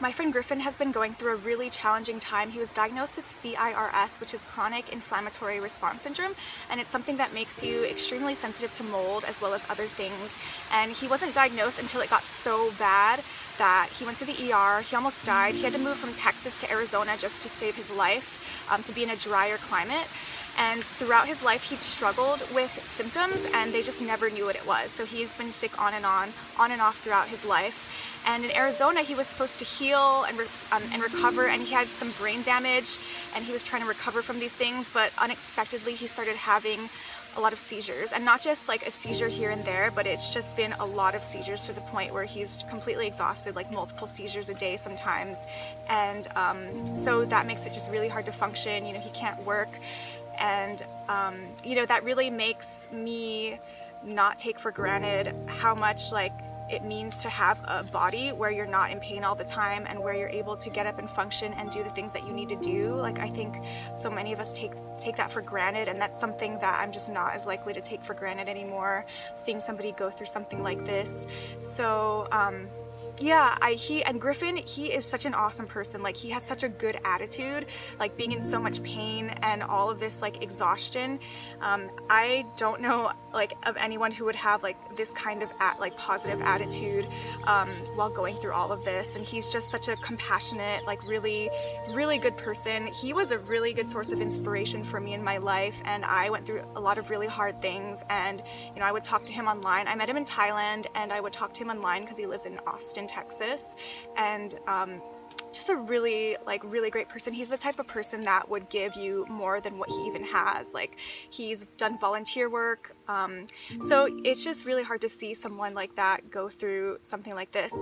My friend Griffin has been going through a really challenging time. He was diagnosed with CIRS, which is chronic inflammatory response syndrome, and it's something that makes you extremely sensitive to mold as well as other things. And he wasn't diagnosed until it got so bad that he went to the ER. He almost died. He had to move from Texas to Arizona just to save his life, to be in a drier climate. And throughout his life, he'd struggled with symptoms and they just never knew what it was. So he's been sick on and off throughout his life. And in Arizona, he was supposed to heal and recover, and he had some brain damage, and he was trying to recover from these things, but unexpectedly he started having a lot of seizures, and not just like a seizure here and there, but it's just been a lot of seizures to the point where he's completely exhausted, like multiple seizures a day sometimes. And so that makes it just really hard to function. You know, he can't work, and you know, that really makes me not take for granted how much like it means to have a body where you're not in pain all the time and where you're able to get up and function and do the things that you need to do. Like, I think so many of us take that for granted, and that's something that I'm just not as likely to take for granted anymore, seeing somebody go through something like this. So yeah, Griffin, he is such an awesome person. Like, he has such a good attitude, like being in so much pain and all of this like exhaustion. I don't know like of anyone who would have like this kind of positive attitude while going through all of this. And he's just such a compassionate, like really good person. He was a really good source of inspiration for me in my life, and I went through a lot of really hard things. And you know, I would talk to him online. I met him in Thailand, and I would talk to him online because he lives in Austin, Texas. And just a really great person. He's the type of person that would give you more than what he even has. Like, he's done volunteer work, so it's just really hard to see someone like that go through something like this.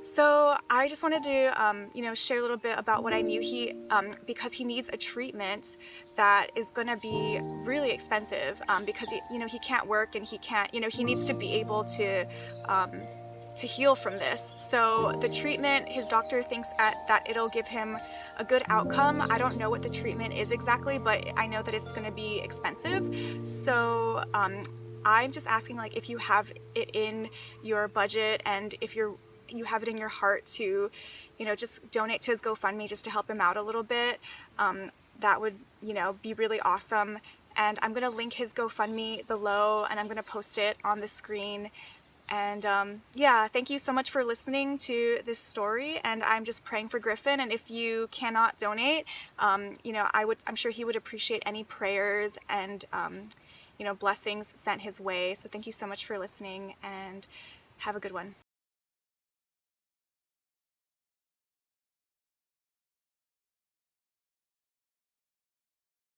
So I just wanted to you know, share a little bit about what I knew. Because he needs a treatment that is going to be really expensive, because he can't work, and he needs to be able to heal from this. So the treatment, his doctor thinks that it'll give him a good outcome. I don't know what the treatment is exactly, but I know that it's going to be expensive. So I'm just asking, like, if you have it in your budget, and if you have it in your heart to, you know, just donate to his GoFundMe just to help him out a little bit, that would, you know, be really awesome. And I'm going to link his GoFundMe below, and I'm going to post it on the screen. And yeah, thank you so much for listening to this story, and I'm just praying for Griffin. And if you cannot donate, you know, I'm sure he would appreciate any prayers and you know, blessings sent his way. So thank you so much for listening, and have a good one.